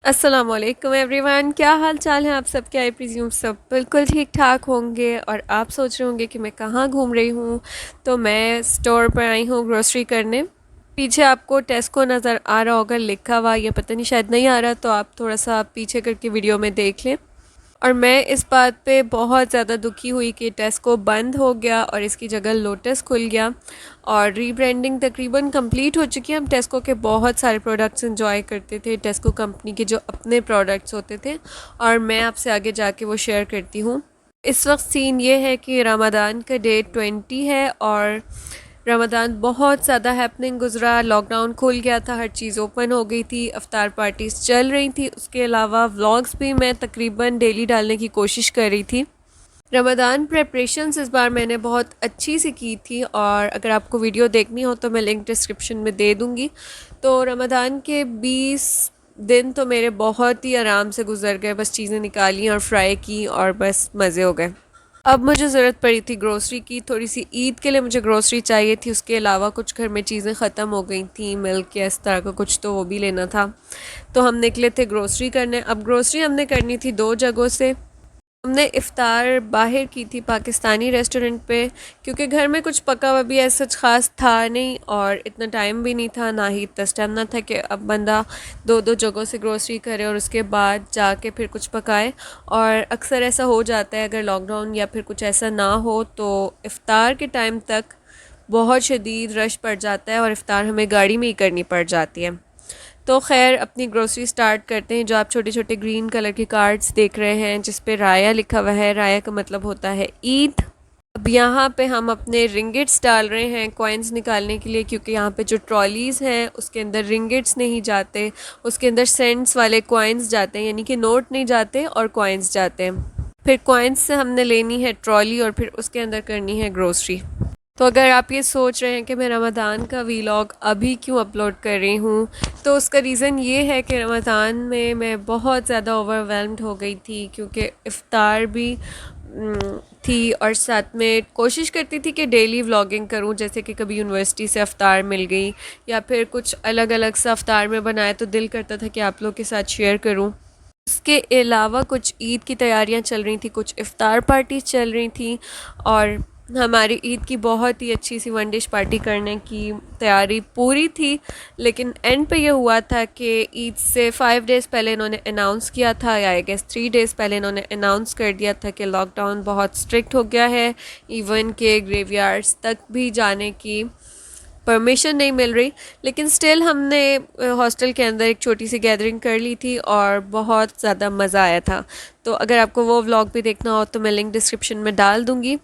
अस्सलामुअलैकुम एवरीवन, क्या हाल चाल है आप सबके। आई प्रिज्यूम सब बिल्कुल ठीक ठाक होंगे। और आप सोच रहे होंगे कि मैं कहाँ घूम रही हूँ। तो मैं स्टोर पर आई हूँ ग्रोसरी करने। पीछे आपको टेस्को नज़र आ रहा होगा लिखा हुआ, या पता नहीं शायद नहीं आ रहा, तो आप थोड़ा सा पीछे करके वीडियो में देख लें। और मैं इस बात पे बहुत ज़्यादा दुखी हुई कि टेस्को बंद हो गया और इसकी जगह लोटस खुल गया। और रीब्रांडिंग तकरीबन कंप्लीट हो चुकी है। हम टेस्को के बहुत सारे प्रोडक्ट्स इंजॉय करते थे, टेस्को कंपनी के जो अपने प्रोडक्ट्स होते थे, और मैं आपसे आगे जाके वो शेयर करती हूँ। इस वक्त सीन ये है कि रमज़ान का डेट 20 है और रमज़ान बहुत ज़्यादा हैपनिंग गुज़रा। लॉकडाउन खुल गया था, हर चीज़ ओपन हो गई थी, अफ्तार पार्टीज़ चल रही थी। उसके अलावा व्लॉग्स भी मैं तकरीबन डेली डालने की कोशिश कर रही थी। रमज़ान प्रेपरेशंस इस बार मैंने बहुत अच्छी सी की थी, और अगर आपको वीडियो देखनी हो तो मैं लिंक डिस्क्रिप्शन में दे दूँगी। तो रमज़ान के 20 दिन तो मेरे बहुत ही आराम से गुजर गए। बस चीज़ें निकाली और फ्राई की और बस मज़े हो गए। अब मुझे ज़रूरत पड़ी थी ग्रोसरी की, थोड़ी सी ईद के लिए मुझे ग्रोसरी चाहिए थी। उसके अलावा कुछ घर में चीज़ें ख़त्म हो गई थी, मिल्क या इस तरह का कुछ, तो वो भी लेना था। तो हम निकले थे ग्रोसरी करने। अब ग्रोसरी हमने करनी थी दो जगहों से। हमने इफ़्तार बाहर की थी पाकिस्तानी रेस्टोरेंट पे, क्योंकि घर में कुछ पका हुआ भी ऐसा ख़ास था नहीं, और इतना टाइम भी नहीं था, ना ही इतना स्टेमिना था कि अब बंदा दो दो जगहों से ग्रोसरी करे और उसके बाद जाके फिर कुछ पकाए। और अक्सर ऐसा हो जाता है, अगर लॉकडाउन या फिर कुछ ऐसा ना हो तो इफ़्तार के टाइम तक बहुत शदीद रश पड़ जाता है और इफ़्तार हमें गाड़ी में ही करनी पड़ जाती है। तो खैर अपनी ग्रोसरी स्टार्ट करते हैं। जो आप छोटे छोटे ग्रीन कलर के कार्ड्स देख रहे हैं जिस पे राया लिखा हुआ है, राया का मतलब होता है ईद। अब यहाँ पे हम अपने रिंगिट्स डाल रहे हैं कॉइन्स निकालने के लिए, क्योंकि यहाँ पे जो ट्रॉलीज़ हैं उसके अंदर रिंगिट्स नहीं जाते, उसके अंदर सेंट्स वाले कॉइन्स जाते हैं, यानी कि नोट नहीं जाते और कॉइन्स जाते हैं। फिर कॉइन्स से हमने लेनी है ट्रॉली और फिर उसके अंदर करनी है ग्रोसरी। तो अगर आप ये सोच रहे हैं कि मैं रमज़ान का वीलॉग अभी क्यों अपलोड कर रही हूँ, तो उसका रीज़न ये है कि रमज़ान में मैं बहुत ज़्यादा ओवरवेलम्ड हो गई थी, क्योंकि इफ़्तार भी थी और साथ में कोशिश करती थी कि डेली व्लॉगिंग करूं। जैसे कि कभी यूनिवर्सिटी से अफ्तार मिल गई या फिर कुछ अलग अलग सा अफ्तार में बनाया, तो दिल करता था कि आप लोग के साथ शेयर करूं। उसके अलावा कुछ ईद की तैयारियां चल रही थी, कुछ इफ़्तार पार्टीज चल रही थी, और हमारी ईद की बहुत ही अच्छी सी वन डिश पार्टी करने की तैयारी पूरी थी। लेकिन एंड पे ये हुआ था कि ईद से 5 डेज़ पहले इन्होंने अनाउंस किया था, या आई गेस 3 डेज़ पहले इन्होंने अनाउंस कर दिया था कि लॉकडाउन बहुत स्ट्रिक्ट हो गया है। इवन के ग्रेवयार्ड्स तक भी जाने की परमिशन नहीं मिल रही। लेकिन स्टिल हमने हॉस्टल के अंदर एक छोटी सी गैदरिंग कर ली थी और बहुत ज़्यादा मज़ा आया था। तो अगर आपको वो व्लॉग भी देखना हो तो मैं लिंक डिस्क्रिप्शन में डाल दूँगी।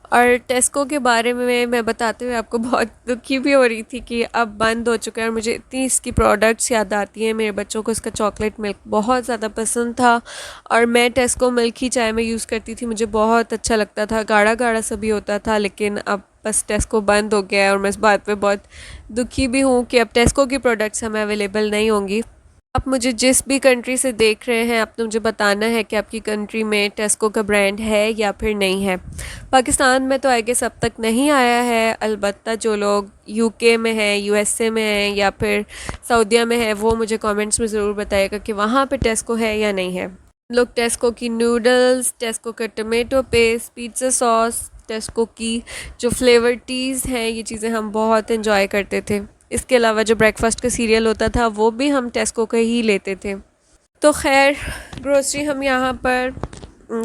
और टेस्को के बारे में मैं बताते हुए आपको बहुत दुखी भी हो रही थी कि अब बंद हो चुका है, और मुझे इतनी इसकी प्रोडक्ट्स याद आती हैं। मेरे बच्चों को इसका चॉकलेट मिल्क बहुत ज़्यादा पसंद था, और मैं टेस्को मिल्क ही चाय में यूज़ करती थी, मुझे बहुत अच्छा लगता था, गाढ़ा गाढ़ा सा भी होता था। लेकिन अब बस टेस्को बंद हो गया है, और मैं इस बात पे बहुत दुखी भी हूँ कि अब टेस्को की प्रोडक्ट्स हमें अवेलेबल नहीं होंगी। आप मुझे जिस भी कंट्री से देख रहे हैं, आपने मुझे बताना है कि आपकी कंट्री में टेस्को का ब्रांड है या फिर नहीं है। पाकिस्तान में तो आई गेस अब तक नहीं आया है। अलबत्ता जो लोग यूके में हैं, यूएसए में हैं या फिर सऊदीया में है, वो मुझे कमेंट्स में ज़रूर बताएगा कि वहाँ पे टेस्को है या नहीं है। लोग टेस्को की नूडल्स, टेस्को का टमेटो पेस्ट, पिज़्ज़ा सॉस, टेस्को की जो फ्लेवर टीज़ हैं, ये चीज़ें हम बहुत इन्जॉय करते थे। इसके अलावा जो ब्रेकफास्ट का सीरियल होता था वो भी हम टेस्को का ही लेते थे। तो खैर ग्रोसरी हम यहाँ पर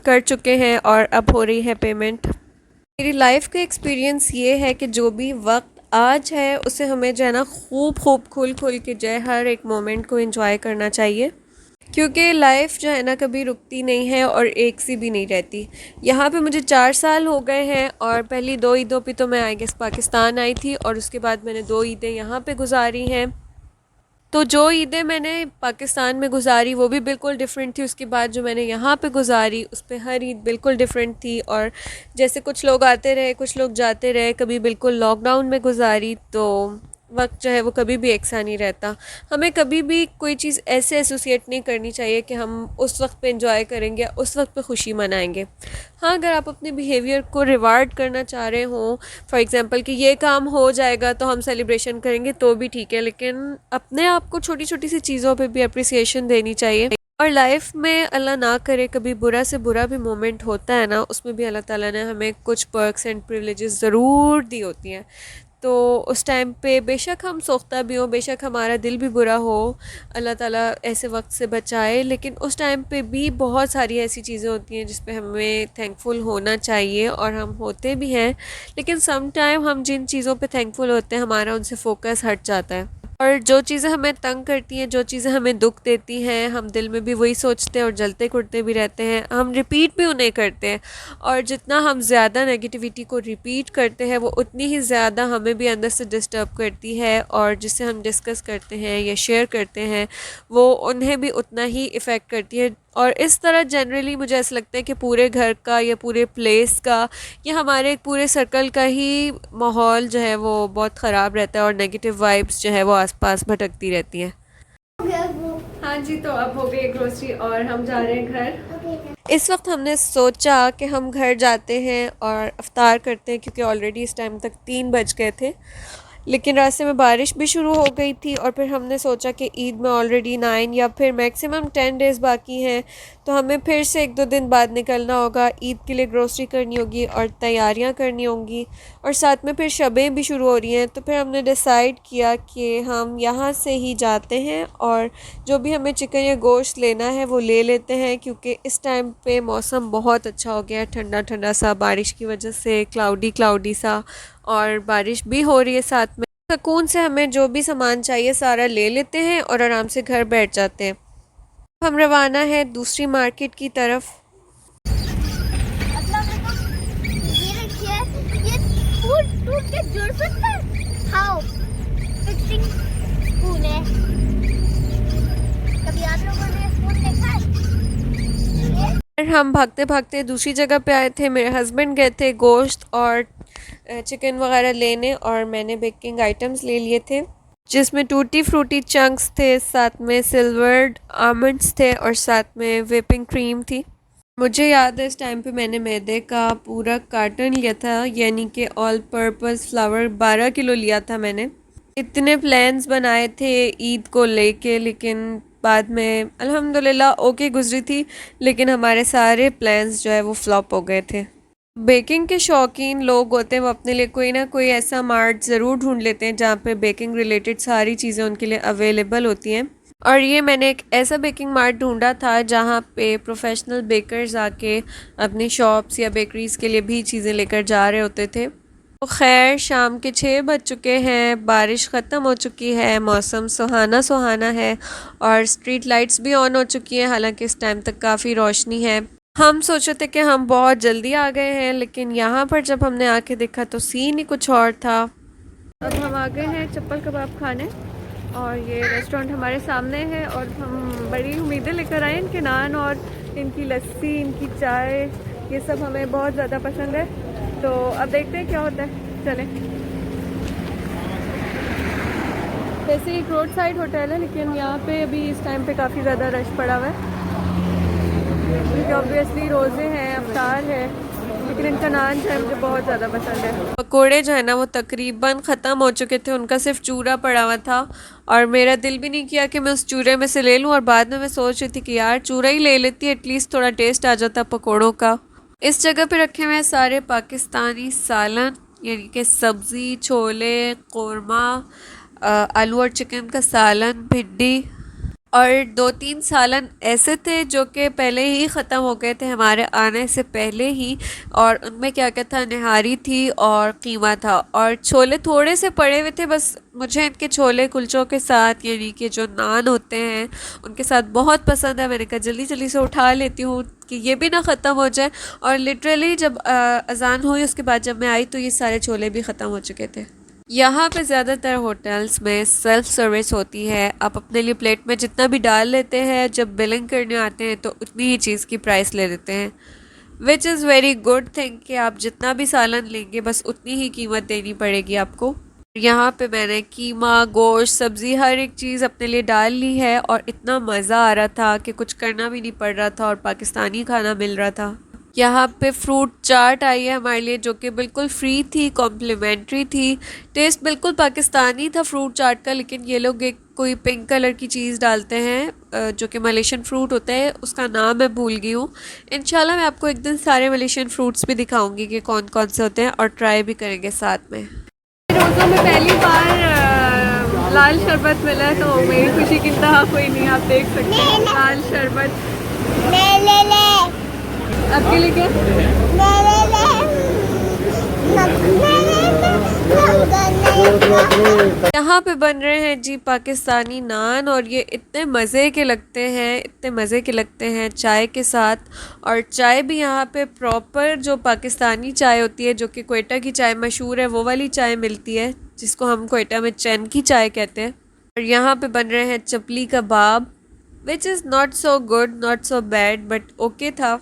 कर चुके हैं और अब हो रही है पेमेंट। मेरी लाइफ का एक्सपीरियंस ये है कि जो भी वक्त आज है उसे हमें जो है ना खूब खूब खुल खुल के जो है हर एक मोमेंट को एंजॉय करना चाहिए, क्योंकि लाइफ जो है ना कभी रुकती नहीं है और एक सी भी नहीं रहती। यहाँ पे मुझे 4 साल हो गए हैं, और पहली 2 ईदों पे तो मैं आई गेस पाकिस्तान आई थी, और उसके बाद मैंने 2 ईदें यहाँ पे गुजारी हैं। तो जो ईदें मैंने पाकिस्तान में गुजारी वो भी बिल्कुल डिफरेंट थी, उसके बाद जो मैंने यहाँ पे गुजारी उस पर हर ईद बिल्कुल डिफरेंट थी। और जैसे कुछ लोग आते रहे कुछ लोग जाते रहे, कभी बिल्कुल लॉकडाउन में गुजारी, तो वक्त जो है वो कभी भी एक सा नहीं रहता। हमें कभी भी कोई चीज़ ऐसे एसोसिएट नहीं करनी चाहिए कि हम उस वक्त पे इंजॉय करेंगे, उस वक्त पे खुशी मनाएंगे। हाँ, अगर आप अपने बिहेवियर को रिवार्ड करना चाह रहे हो, फॉर एग्ज़ाम्पल कि ये काम हो जाएगा तो हम सेलिब्रेशन करेंगे, तो भी ठीक है, लेकिन अपने आप को छोटी छोटी सी चीज़ों पे भी अप्रिसिएशन देनी चाहिए। और लाइफ में अल्लाह ना करे कभी बुरा से बुरा भी मोमेंट होता है ना, उसमें भी अल्लाह ताला ने हमें कुछ पर्क्स एंड प्रिविलेजेस ज़रूर दी होती हैं। तो उस टाइम पे बेशक हम सोख्ता भी हों, बेशक हमारा दिल भी बुरा हो, अल्लाह ताला ऐसे वक्त से बचाए, लेकिन उस टाइम पे भी बहुत सारी ऐसी चीज़ें होती हैं जिस पे हमें थैंकफुल होना चाहिए, और हम होते भी हैं। लेकिन सम टाइम हम जिन चीज़ों पे थैंकफुल होते हैं, हमारा उनसे फोकस हट जाता है, और जो चीज़ें हमें तंग करती हैं, जो चीज़ें हमें दुख देती हैं, हम दिल में भी वही सोचते हैं और जलते कुटते भी रहते हैं, हम रिपीट भी उन्हें करते हैं। और जितना हम ज़्यादा नेगेटिविटी को रिपीट करते हैं, वो उतनी ही ज़्यादा हमें भी अंदर से डिस्टर्ब करती है, और जिससे हम डिस्कस करते हैं या शेयर करते हैं, वो उन्हें भी उतना ही इफ़ेक्ट करती है। और इस तरह जनरली मुझे ऐसा लगता है कि पूरे घर का या पूरे प्लेस का या हमारे पूरे सर्कल का ही माहौल जो है वो बहुत ख़राब रहता है, और नेगेटिव वाइब्स जो है वो आसपास भटकती रहती हैं। हाँ जी, तो अब हो गई ग्रोसरी और हम जा रहे हैं घर। इस वक्त हमने सोचा कि हम घर जाते हैं और अफ्तार करते हैं, क्योंकि ऑलरेडी इस टाइम तक 3 बज गए थे, लेकिन रास्ते में बारिश भी शुरू हो गई थी। और फिर हमने सोचा कि ईद में ऑलरेडी 9 या फिर मैक्सिमम 10 डेज़ बाकी हैं, तो हमें फिर से 1-2 दिन बाद निकलना होगा। ईद के लिए ग्रोसरी करनी होगी और तैयारियां करनी होंगी, और साथ में फिर शबें भी शुरू हो रही हैं। तो फिर हमने डिसाइड किया कि हम यहाँ से ही जाते हैं, और जो भी हमें चिकन या गोश्त लेना है वो ले लेते हैं, क्योंकि इस टाइम पे मौसम बहुत अच्छा हो गया है, ठंडा ठंडा सा, बारिश की वजह से क्लाउडी क्लाउडी सा, और बारिश भी हो रही है साथ में। सुकून से हमें जो भी सामान चाहिए सारा ले लेते हैं और आराम से घर बैठ जाते हैं। हम रवाना है दूसरी मार्केट की तरफ। ये देखिए, ये टूट टूट के जुड़ सकता है। हाउ फिक्सिंग स्पून है। कभी आप लोगों ने स्पून देखा है? फिर हम भागते भागते दूसरी जगह पे आए थे। मेरे हस्बैंड गए थे गोश्त और चिकन वगैरह लेने, और मैंने बेकिंग आइटम्स ले लिए थे, जिसमें टूटी फ्रूटी चंक्स थे, साथ में सिल्वर्ड आमंड्स थे, और साथ में व्हिपिंग क्रीम थी। मुझे याद है इस टाइम पे मैंने मैदे का पूरा कार्टन लिया था, यानी कि ऑल पर्पस फ्लावर 12 किलो लिया था मैंने। इतने प्लान्स बनाए थे ईद को लेके, लेकिन बाद में अल्हम्दुलिल्लाह ओके गुजरी थी, लेकिन हमारे सारे प्लान्स जो है वो फ्लॉप हो गए थे। बेकिंग के शौकीन लोग होते हैं, वो अपने लिए कोई ना कोई ऐसा मार्ट ज़रूर ढूंढ लेते हैं जहाँ पे बेकिंग रिलेटेड सारी चीज़ें उनके लिए अवेलेबल होती हैं। और ये मैंने एक ऐसा बेकिंग मार्ट ढूंढा था जहाँ पे प्रोफेशनल बेकर्स आके अपनी शॉप्स या बेकरीज़ के लिए भी चीज़ें लेकर जा रहे होते थे। तो खैर शाम के 6 बज चुके हैं, बारिश ख़त्म हो चुकी है, मौसम सुहाना सुहाना है, और स्ट्रीट लाइट्स भी ऑन हो चुकी हैं। हालांकि इस टाइम तक काफ़ी रोशनी है। हम सोचे थे कि हम बहुत जल्दी आ गए हैं, लेकिन यहाँ पर जब हमने आके देखा तो सीन ही कुछ और था। अब हम आ गए हैं चप्पल कबाब खाने, और ये रेस्टोरेंट हमारे सामने है, और हम बड़ी उम्मीदें लेकर आए। इनके नान और इनकी लस्सी, इनकी चाय, ये सब हमें बहुत ज़्यादा पसंद है। तो अब देखते हैं क्या होता है, चलें। वैसे एक रोड साइड होटल है, लेकिन यहाँ पे अभी इस टाइम पे काफ़ी ज़्यादा रश पड़ा हुआ है, क्योंकि ऑब्वियसली रोज़े हैं, अफ्तार है। लेकिन इनका नान जो है मुझे बहुत ज़्यादा पसंद है। पकोड़े जो है ना वो तकरीबन ख़त्म हो चुके थे, उनका सिर्फ चूरा पड़ा हुआ था, और मेरा दिल भी नहीं किया कि मैं उस चूरे में से ले लूँ। और बाद में मैं सोच रही थी कि यार चूरा ही ले लेती, एटलीस्ट थोड़ा टेस्ट आ जाता पकोड़ों का। इस जगह पे रखे हुए हैं सारे पाकिस्तानी सालन, यानी कि सब्ज़ी, छोले, कोरमा, आलू और चिकन का सालन, भिंडी, और 2-3 सालन ऐसे थे जो कि पहले ही ख़त्म हो गए थे हमारे आने से पहले ही। और उनमें क्या क्या था, निहारी थी और कीमा था, और छोले थोड़े से पड़े हुए थे। बस मुझे इनके छोले कुलचों के साथ, यानी कि जो नान होते हैं उनके साथ बहुत पसंद है। मैंने कहा जल्दी जल्दी से उठा लेती हूँ कि ये भी ना ख़त्म हो जाए। और लिटरली जब अज़ान हुई उसके बाद जब मैं आई तो ये सारे छोले भी ख़त्म हो चुके थे। यहाँ पे ज़्यादातर होटल्स में सेल्फ़ सर्विस होती है। आप अपने लिए प्लेट में जितना भी डाल लेते हैं, जब बिलिंग करने आते हैं तो उतनी ही चीज़ की प्राइस ले लेते हैं, which is very good thing कि आप जितना भी सालन लेंगे बस उतनी ही कीमत देनी पड़ेगी आपको। यहाँ पे मैंने कीमा, गोश्त, सब्ज़ी हर एक चीज़ अपने लिए डाल ली है और इतना मज़ा आ रहा था कि कुछ करना भी नहीं पड़ रहा था और पाकिस्तानी खाना मिल रहा था। यहाँ पे फ्रूट चाट आई है हमारे लिए जो कि बिल्कुल फ्री थी, कॉम्प्लीमेंट्री थी। टेस्ट बिल्कुल पाकिस्तानी था फ्रूट चाट का, लेकिन ये लोग एक कोई पिंक कलर की चीज़ डालते हैं जो कि मलेशियन फ्रूट होता है, उसका नाम मैं भूल गई हूँ। इंशाल्लाह मैं आपको एक दिन सारे मलेशियन फ्रूट्स भी दिखाऊंगी कि कौन कौन से होते हैं और ट्राई भी करेंगे साथ में। रोज़ों में पहली बार लाल शरबत मिला तो मेरी खुशी की इंतहा कोई नहीं, आप देख सकते हैं। लाल शरबत ले आपके लिए क्या? यहाँ पे बन रहे हैं जी पाकिस्तानी नान और ये इतने मज़े के लगते हैं, इतने मज़े के लगते हैं चाय के साथ। और चाय भी यहाँ पे प्रॉपर जो पाकिस्तानी चाय होती है, जो कि क्वेटा की चाय मशहूर है, वो वाली चाय मिलती है जिसको हम क्वेटा में चैन की चाय कहते हैं। और यहाँ पे बन रहे हैं chapli kebab, which is not so good, not so bad, but okay था।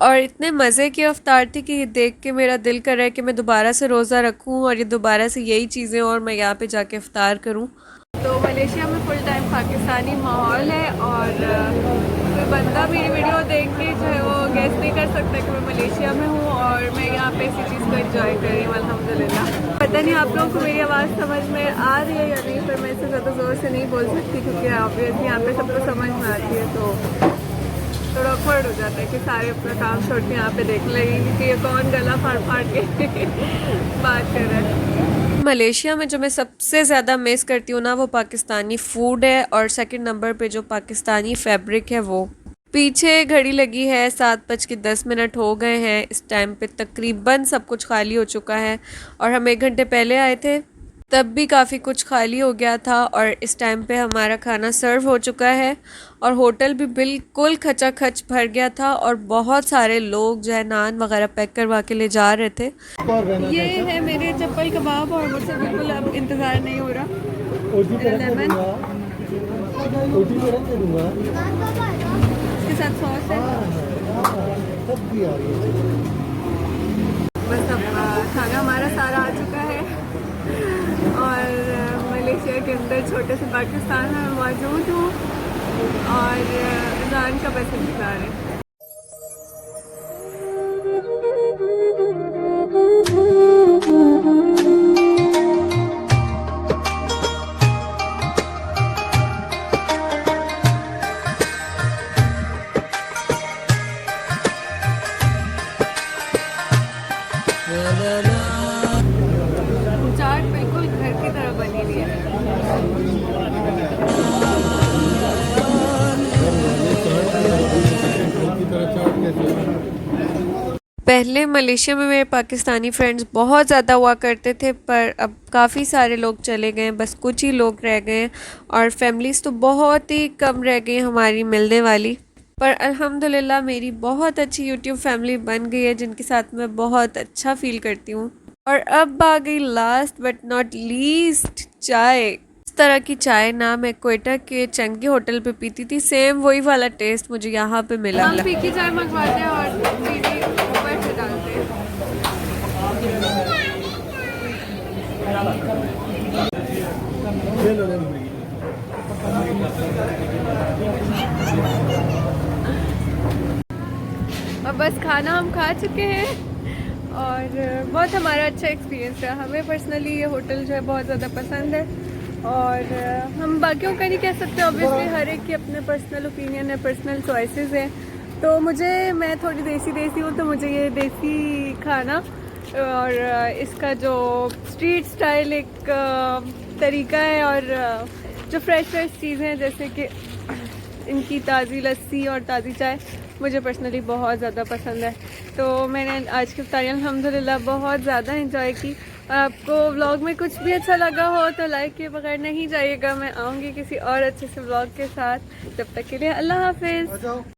और इतने मज़े की अफ्तार थी कि देख के मेरा दिल कर रहा है कि मैं दोबारा से रोज़ा रखूं और ये दोबारा से यही चीज़ें और मैं यहाँ पे जाके अफ्तार करूं। तो मलेशिया में फुल टाइम पाकिस्तानी माहौल है और कोई बंदा मेरी वीडियो देख के जो है वो गेस नहीं कर सकता कि मैं मलेशिया में हूँ और मैं यहाँ पे इसी चीज़ को एंजॉय कर रही हूँ अल्हम्दुलिल्लाह। पता नहीं आप लोगों को मेरी आवाज़ समझ में आ रही है या नहीं, पर मैं इससे ज़्यादा ज़ोर से नहीं बोल सकती क्योंकि ऑब्वियसली यहाँ पे सबको समझ में आती है, तो थोड़ा ऑकवर्ड हो जाता है कि सारे अपना काम छोड़ के यहाँ पे देख लेंगे कि ये कौन गला फाड़ फाड़ के बात कर रहा है। मलेशिया में जो मैं सबसे ज़्यादा मिस करती हूँ ना, वो पाकिस्तानी फ़ूड है और सेकंड नंबर पे जो पाकिस्तानी फैब्रिक है वो। पीछे घड़ी लगी है 7:10 हो गए हैं, इस टाइम पे तकरीबन सब कुछ खाली हो चुका है और हम 1 घंटे पहले आए थे तब भी काफ़ी कुछ खाली हो गया था और इस टाइम पे हमारा खाना सर्व हो चुका है और होटल भी बिल्कुल खचाखच भर गया था और बहुत सारे लोग जो है नान वगैरह पैक करवा के ले जा रहे थे। ये है मेरे चप्पल कबाब और मुझसे बिल्कुल अब इंतज़ार नहीं हो रहा। लेमन इसके साथ सॉस है। बस अब खाना हमारा सारा आ चुका है और मलेशिया के अंदर छोटे से पाकिस्तान में मौजूद हूँ और अज़ान का बस इंतज़ार है। चाट बिल्कुल घर की तरह बनी हुई है। पहले मलेशिया में मेरे पाकिस्तानी फ्रेंड्स बहुत ज़्यादा हुआ करते थे, पर अब काफ़ी सारे लोग चले गए, बस कुछ ही लोग रह गए और फैमिलीज़ तो बहुत ही कम रह गई हमारी मिलने वाली। पर अल्हम्दुलिल्लाह मेरी बहुत अच्छी यूट्यूब फैमिली बन गई है जिनके साथ मैं बहुत अच्छा फ़ील करती हूँ। और अब आ गई लास्ट बट नॉट लीस्ट चाय। इस तरह की चाय ना मैं क्वेटा के चंगी होटल पे पीती थी, सेम वही वाला टेस्ट मुझे यहाँ पे मिला। हम फीकी चाय मंगवाते हैं और चीनी ऊपर से डालते हैं। अब बस खाना हम खा चुके हैं और बहुत हमारा अच्छा एक्सपीरियंस रहा। हमें पर्सनली ये होटल जो है बहुत ज़्यादा पसंद है और हम बाकियों का नहीं कह सकते, ऑब्वियसली हर एक की अपने पर्सनल ओपिनियन है, पर्सनल चॉइसेस हैं। तो मैं थोड़ी देसी हूँ तो मुझे ये देसी खाना और इसका जो स्ट्रीट स्टाइल एक तरीका है और जो फ्रेश चीज़ें हैं जैसे कि इनकी ताज़ी लस्सी और ताज़ी चाय मुझे पर्सनली बहुत ज़्यादा पसंद है। तो मैंने आज की इफ्तारी अल्हम्दुलिल्लाह बहुत ज़्यादा एंजॉय की। आपको व्लॉग में कुछ भी अच्छा लगा हो तो लाइक किए बगैर नहीं जाइएगा। मैं आऊँगी किसी और अच्छे से व्लॉग के साथ। जब तक के लिए अल्लाह हाफिज़।